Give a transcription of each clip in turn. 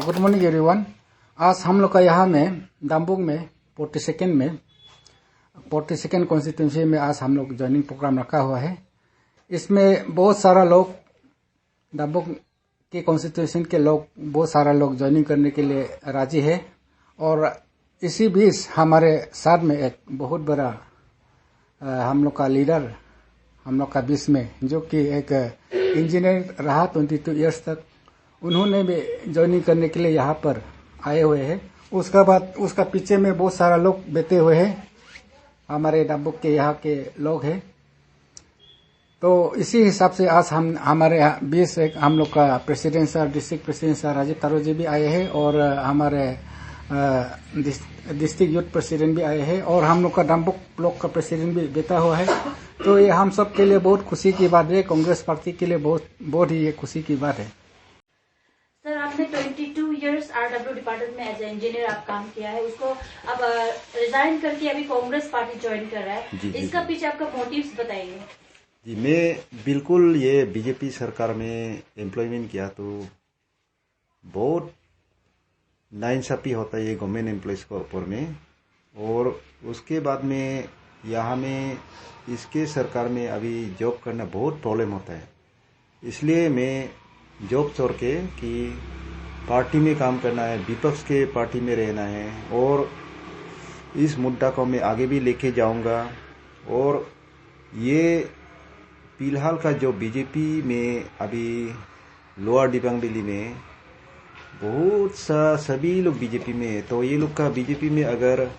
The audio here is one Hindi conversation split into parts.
Good morning everyone. आज हम लोग का यहाँ में दाम्बुक में 42nd कॉन्स्टिट्यूंसी में आज हम लोग ज्वाइनिंग प्रोग्राम रखा हुआ है। इसमें बहुत सारा लोग दाम्बुक के कॉन्स्टिट्यूशन के लोग बहुत सारा लोग ज्वाइनिंग करने के लिए राजी है। और इसी बीच हमारे साथ में एक बहुत बड़ा हम लोग का लीडर हम लोग का बीच में जो कि एक इंजीनियर रहा 22 इयर्स तक, उन्होंने भी ज्वाइनिंग करने के लिए यहाँ पर आए हुए हैं। उसका बाद उसका पीछे में बहुत सारा लोग बैठे हुए हैं, हमारे दाम्बुक के यहाँ के लोग हैं। तो इसी हिसाब से आज हम हमारे बीच एक हम लोग का president sir, district president sir Rajiv Taro ji भी आए हैं और हमारे डिस्ट्रिक्ट यूथ प्रेसिडेंट भी आए हैं और हम लोग का दाम्बुक ब्लॉक का प्रेसिडेंट भी बैठा हुआ है। तो ये हम सब के लिए बहुत खुशी की बात है, कांग्रेस पार्टी के लिए बहुत ही ये खुशी की बात है। सर, आपने 22 इयर्स आरडब्ल्यू डिपार्टमेंट में एज ए इंजीनियर आप काम किया है, उसको अब रिजाइन करके अभी कांग्रेस पार्टी ज्वाइन कर रहा है। इसका पीछे आपका मोटिव्स बताइए। जी, मैं बिल्कुल ये बीजेपी सरकार में एम्प्लॉयमेंट किया तो बहुत नाइंसाफी होता है ये गवर्नमेंट एम्प्लॉयज के ऊपर में। और उसके बाद में यहाँ में इसके सरकार में अभी जॉब करना बहुत प्रॉब्लम होता है। इसलिए मैं जॉब छोड़ के कि पार्टी में काम करना है, विपक्ष के पार्टी में रहना है और इस मुद्दा को मैं आगे भी लेके जाऊंगा। और ये फिलहाल का जो बीजेपी में अभी लोअर दिबांग वैली में बहुत सा सभी लोग बीजेपी में है, तो ये लोग का बीजेपी में अगर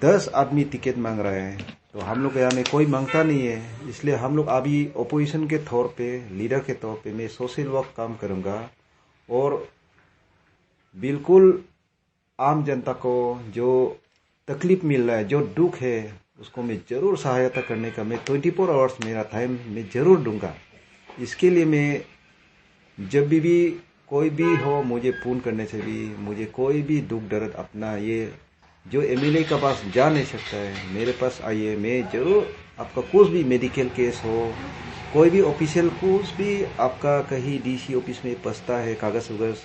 10 आदमी टिकट मांग रहा है तो हम लोग यहाँ में कोई मांगता नहीं है। इसलिए हम लोग अभी ओपोजिशन के तौर पे, लीडर के तौर पे मैं सोशल वर्क काम करूंगा और बिल्कुल आम जनता को जो तकलीफ मिल रहा है, जो दुख है, उसको मैं जरूर सहायता करने का मैं 24 आवर्स मेरा टाइम मैं जरूर दूंगा। इसके लिए मैं जब भी कोई भी हो मुझे फोन करने से भी मुझे कोई भी दुख दर्द अपना ये जो एमएलए का पास जा नहीं सकता है, मेरे पास आइए, मैं जरूर आपका कुछ भी मेडिकल केस हो, कोई भी ऑफिशियल कुछ भी आपका कहीं डीसी ऑफिस में फंसता है, कागज वगज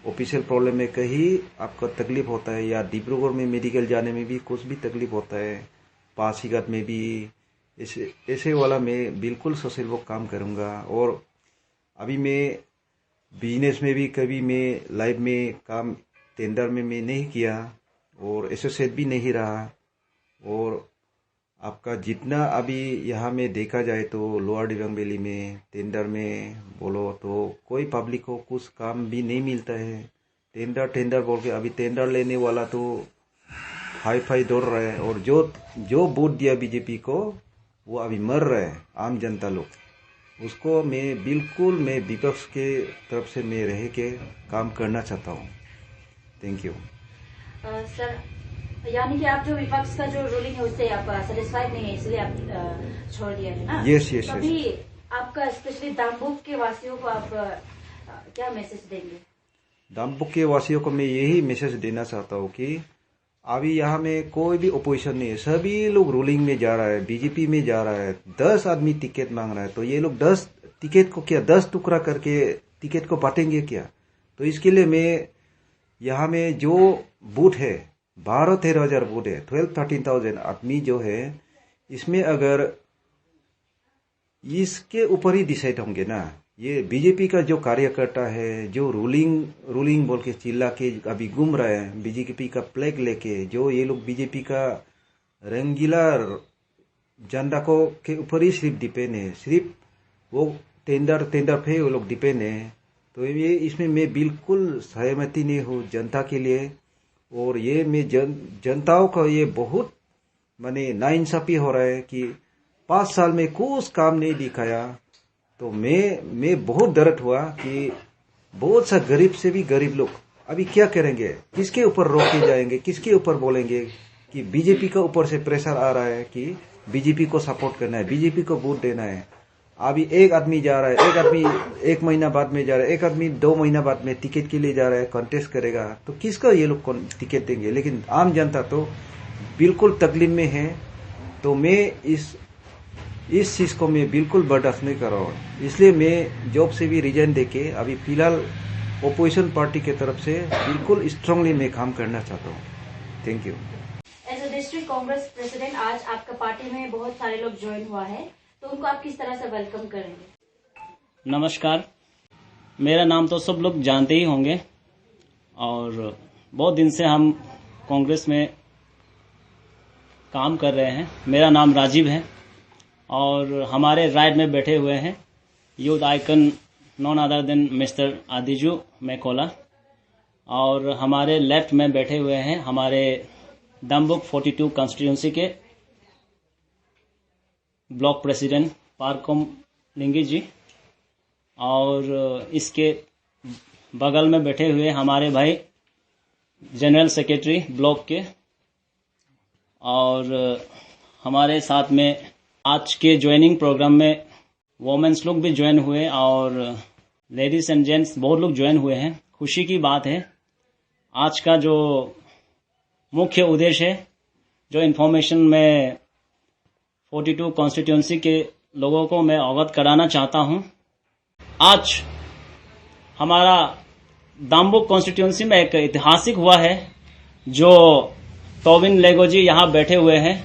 ऑफिशियल प्रॉब्लम में कहीं आपका तकलीफ होता है या डिब्रूगढ़ में मेडिकल जाने में भी कुछ भी तकलीफ होता है, पासीघाट में भी ऐसे वाला मैं बिल्कुल सोशल वर्क काम करूंगा। और अभी मैं बिजनेस में भी कभी मैं लाइव में काम टेंडर में मैं नहीं किया और एसोसिएट भी नहीं रहा। और आपका जितना अभी यहाँ में देखा जाए तो लोअर दिबांग वैली में टेंडर में बोलो तो कोई पब्लिक को कुछ काम भी नहीं मिलता है। टेंडर बोल के अभी टेंडर लेने वाला तो हाई दौड़ रहा है और जो वोट दिया बीजेपी को वो अभी मर रहा है आम जनता लोग। उसको मैं बिल्कुल मैं विपक्ष के तरफ से मैं रह के काम करना चाहता हूँ। Thank you. सर, यानी कि आप जो विपक्ष का जो रूलिंग है उससे आप सेटिस्फाइड नहीं है, इसलिए आप छोड़ दिया है ना? यस। अभी आपका स्पेशली दाम्बुक के वासियों को आप क्या मैसेज देंगे? दाम्बुक के वासियों को मैं यही मैसेज देना चाहता हूँ कि अभी यहाँ में कोई भी ओपोजिशन नहीं है, सभी लोग रूलिंग में जा रहा है, बीजेपी में जा रहा है। 10 आदमी टिकट मांग रहा है तो ये लोग 10 टिकट को क्या 10 टुकड़ा करके टिकट को बांटेंगे क्या? तो इसके लिए मैं यहाँ में जो बूथ है 12-13 बूथ है, 12-13,000 आदमी जो है, इसमें अगर इसके ऊपर ही डिसाइड होंगे ना, ये बीजेपी का जो कार्यकर्ता है जो रूलिंग बोल के चिल्ला के अभी घूम रहा है, बीजेपी का फ्लैग लेके, जो ये लोग बीजेपी का रंगीला झंडा को के ऊपर ही सिर्फ डिपेंड है, सिर्फ वो टेंडर पे वो लोग डिपेंड है। तो ये इसमें मैं बिल्कुल सहमति नहीं हूँ जनता के लिए। और ये मैं जनताओं का ये बहुत माने नाइंसाफी हो रहा है कि 5 साल में कुछ काम नहीं दिखाया। तो मैं बहुत दर्द हुआ कि बहुत सा गरीब से भी गरीब लोग अभी क्या करेंगे, किसके ऊपर रोक के जाएंगे, किसके ऊपर बोलेंगे कि बीजेपी का ऊपर से प्रेशर आ रहा है कि बीजेपी को सपोर्ट करना है, बीजेपी को वोट देना है। अभी एक आदमी जा रहा है, एक आदमी 1 महीना बाद में जा रहा है, एक आदमी 2 महीना बाद में टिकट के लिए जा रहा है, कॉन्टेस्ट करेगा, तो किसका ये लोग टिकट देंगे? लेकिन आम जनता तो बिल्कुल तकलीफ में है। तो मैं इस चीज को मैं बिल्कुल बर्दाश्त नहीं कर रहा हूँ। इसलिए मैं जॉब से भी रिजाइन देके अभी फिलहाल ओपोजिशन पार्टी के तरफ से बिल्कुल स्ट्रांगली मैं काम करना चाहता हूँ। Thank you. As a district Congress president, आज आपका पार्टी में बहुत सारे लोग ज्वाइन हुआ है, तो उनको आप किस तरह से वेलकम करेंगे? नमस्कार, मेरा नाम तो सब लोग जानते ही होंगे और बहुत दिन से हम कांग्रेस में काम कर रहे हैं। मेरा नाम राजीव है और हमारे राइट में बैठे हुए हैं youth icon none other than mister Adiju Maikola, और हमारे लेफ्ट में बैठे हुए हैं हमारे दमबुक 42 कॉन्स्टिट्यूंसी के ब्लॉक प्रेसिडेंट पारकोम लिंगी जी, और इसके बगल में बैठे हुए हमारे भाई जनरल सेक्रेटरी ब्लॉक के, और हमारे साथ में आज के ज्वाइनिंग प्रोग्राम में वोमेन्स लोग भी ज्वाइन हुए और लेडीज एंड जेंट्स बहुत लोग ज्वाइन हुए हैं। खुशी की बात है। आज का जो मुख्य उद्देश्य है, जो इन्फॉर्मेशन मैं 42 कॉन्स्टिट्यूंसी के लोगों को मैं अवगत कराना चाहता हूं। आज हमारा दाम्बुक कॉन्स्टिट्यूंसी में एक ऐतिहासिक हुआ है, जो तोबिन लेगो जी यहाँ बैठे हुए हैं।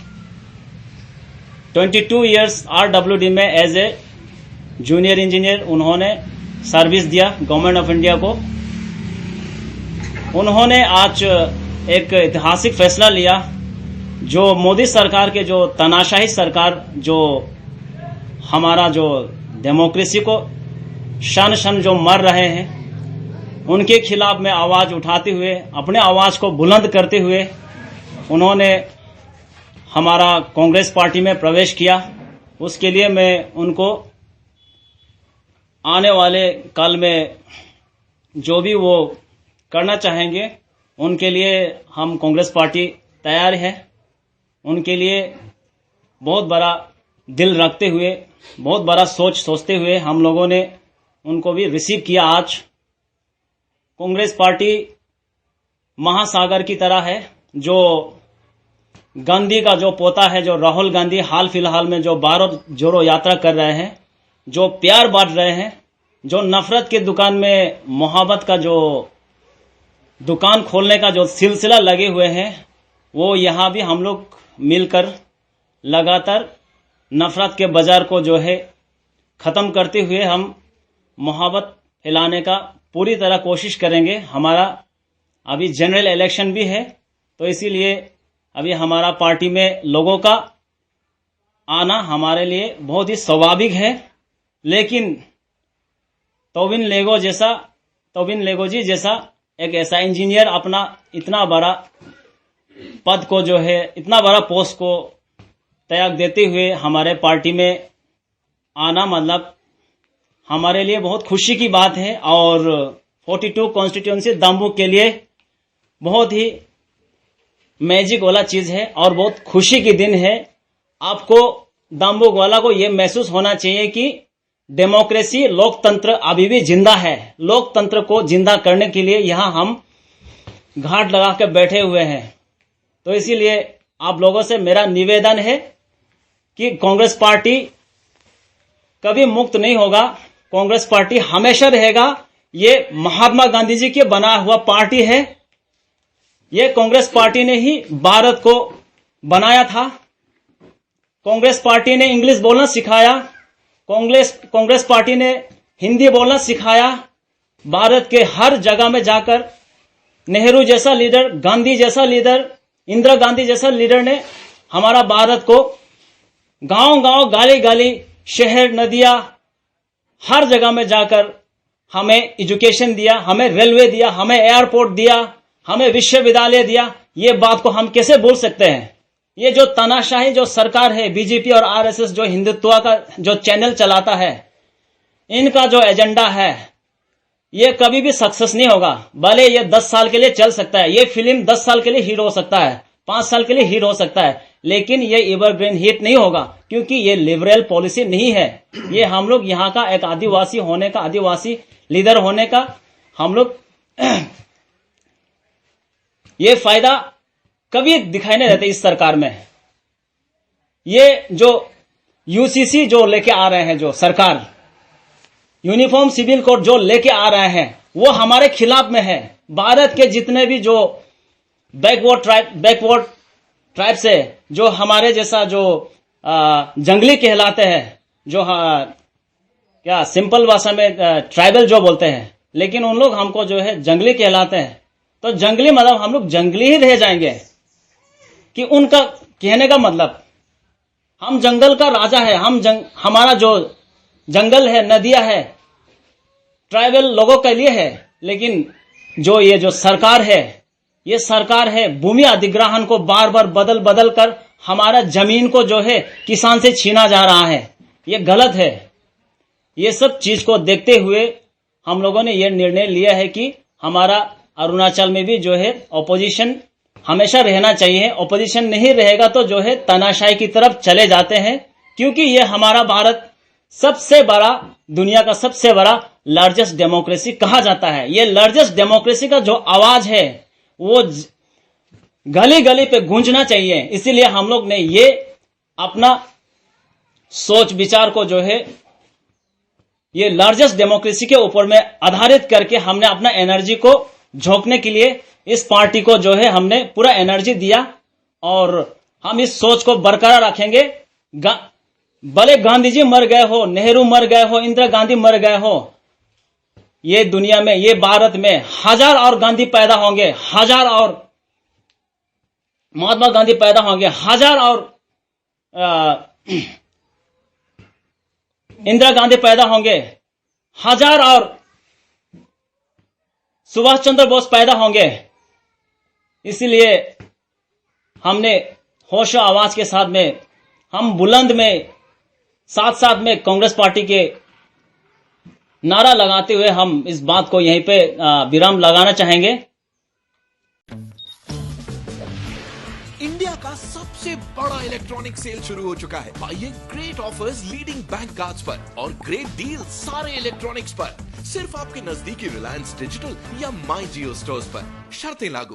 22 इयर्स RWD में एज ए जूनियर इंजीनियर उन्होंने सर्विस दिया गवर्नमेंट ऑफ इंडिया को। उन्होंने आज एक ऐतिहासिक फैसला लिया, जो मोदी सरकार के जो तानाशाही सरकार जो हमारा जो डेमोक्रेसी को शन शन जो मर रहे हैं, उनके खिलाफ में आवाज उठाते हुए, अपने आवाज को बुलंद करते हुए उन्होंने हमारा कांग्रेस पार्टी में प्रवेश किया। उसके लिए मैं उनको आने वाले काल में जो भी वो करना चाहेंगे उनके लिए हम कांग्रेस पार्टी तैयार है। उनके लिए बहुत बड़ा दिल रखते हुए, बहुत बड़ा सोचते हुए हम लोगों ने उनको भी रिसीव किया। आज कांग्रेस पार्टी महासागर की तरह है, जो गांधी का जो पोता है, जो राहुल गांधी हाल फिलहाल में जो भारत जोड़ो यात्रा कर रहे हैं, जो प्यार बांट रहे हैं, जो नफरत के दुकान में मोहब्बत का जो दुकान खोलने का जो सिलसिला लगे हुए हैं, वो यहाँ भी हम लोग मिलकर लगातार नफरत के बाजार को जो है खत्म करते हुए हम मोहब्बत फैलाने का पूरी तरह कोशिश करेंगे। हमारा अभी जनरल इलेक्शन भी है, तो इसीलिए अभी हमारा पार्टी में लोगों का आना हमारे लिए बहुत ही स्वाभाविक है। लेकिन तोबिन लेगो जी जैसा एक ऐसा इंजीनियर अपना इतना बड़ा पद को जो है, इतना बड़ा पोस्ट को त्याग देते हुए हमारे पार्टी में आना, मतलब हमारे लिए बहुत खुशी की बात है। और 42 कॉन्स्टिट्यूंसी दाम्बुक के लिए बहुत ही मैजिक वाला चीज है और बहुत खुशी की दिन है। आपको दाम्बुक वाला को ये महसूस होना चाहिए कि डेमोक्रेसी, लोकतंत्र अभी भी जिंदा है। लोकतंत्र को जिंदा करने के लिए यहाँ हम घाट लगा के बैठे हुए हैं। तो इसीलिए आप लोगों से मेरा निवेदन है कि कांग्रेस पार्टी कभी मुक्त नहीं होगा। कांग्रेस पार्टी हमेशा रहेगा। ये महात्मा गांधी जी के बना हुआ पार्टी है। ये कांग्रेस पार्टी ने ही भारत को बनाया था। कांग्रेस पार्टी ने इंग्लिश बोलना सिखाया। कांग्रेस पार्टी ने हिंदी बोलना सिखाया। भारत के हर जगह में जाकर नेहरू जैसा लीडर, गांधी जैसा लीडर, इंदिरा गांधी जैसा लीडर ने हमारा भारत को गांव-गांव, गाली-गाली, शहर, नदियां, हर जगह में जाकर हमें एजुकेशन दिया, हमें रेलवे दिया, हमें एयरपोर्ट दिया, हमें विश्वविद्यालय दिया। ये बात को हम कैसे भूल सकते हैं? ये जो तानाशाही जो सरकार है, बीजेपी और आरएसएस जो हिंदुत्व का जो चैनल चलाता है, इनका जो एजेंडा है, ये कभी भी सक्सेस नहीं होगा। भले ये 10 साल के लिए चल सकता है, ये फिल्म 10 साल के लिए हिट हो सकता है, 5 साल के लिए हिट हो सकता है, लेकिन ये एवरग्रीन हिट नहीं होगा, क्योंकि ये लिबरल पॉलिसी नहीं है। ये हम लोग यहाँ का एक आदिवासी होने का, आदिवासी लीडर होने का हम लोग ये फायदा कभी दिखाई नहीं देते इस सरकार में। ये जो यूसीसी जो लेके आ रहे हैं, जो सरकार यूनिफॉर्म सिविल कोड जो लेके आ रहे हैं, वो हमारे खिलाफ में है। भारत के जितने भी जो बैकवर्ड ट्राइब्स है, जो हमारे जैसा जो जंगली कहलाते हैं, जो क्या सिंपल भाषा में ट्राइबल जो बोलते हैं, लेकिन उन लोग हमको जो है जंगली कहलाते हैं। तो जंगली मतलब हम लोग जंगली ही रह जाएंगे कि उनका कहने का मतलब हम जंगल का राजा है। हमारा जो जंगल है, नदियां है, ट्राइबल लोगों के लिए है। लेकिन जो ये जो सरकार है, ये सरकार है भूमि अधिग्रहण को बार बार बदल कर हमारा जमीन को जो है किसान से छीना जा रहा है। ये गलत है। ये सब चीज को देखते हुए हम लोगों ने ये निर्णय लिया है कि हमारा अरुणाचल में भी जो है ऑपोजिशन हमेशा रहना चाहिए। ऑपोजिशन नहीं रहेगा तो जो है तानाशाही की तरफ चले जाते हैं, क्योंकि ये हमारा भारत सबसे बड़ा, दुनिया का सबसे बड़ा लार्जेस्ट डेमोक्रेसी कहा जाता है। ये लार्जेस्ट डेमोक्रेसी का जो आवाज है वो गली गली पे गूंजना चाहिए। इसीलिए हम लोग ने ये अपना सोच विचार को जो है ये लार्जेस्ट डेमोक्रेसी के ऊपर में आधारित करके हमने अपना एनर्जी को झोंकने के लिए इस पार्टी को जो है हमने पूरा एनर्जी दिया, और हम इस सोच को बरकरार रखेंगे। भले गांधी जी मर गए हो, नेहरू मर गए हो, इंदिरा गांधी मर गए हो, ये दुनिया में, ये भारत में हजार और गांधी पैदा होंगे, हजार और महात्मा गांधी पैदा होंगे, हजार और इंदिरा गांधी पैदा होंगे, हजार और सुभाष चंद्र बोस पैदा होंगे। इसीलिए हमने होश और आवाज के साथ में, हम बुलंद में, साथ साथ में कांग्रेस पार्टी के नारा लगाते हुए हम इस बात को यहीं पे विराम लगाना चाहेंगे। इंडिया का सबसे बड़ा इलेक्ट्रॉनिक सेल शुरू हो चुका है। पाइए great offers leading bank cards पर और ग्रेट डील सारे इलेक्ट्रॉनिक्स पर, सिर्फ आपके नजदीकी रिलायंस डिजिटल या माई जियो स्टोर्स पर। शर्तें लागू।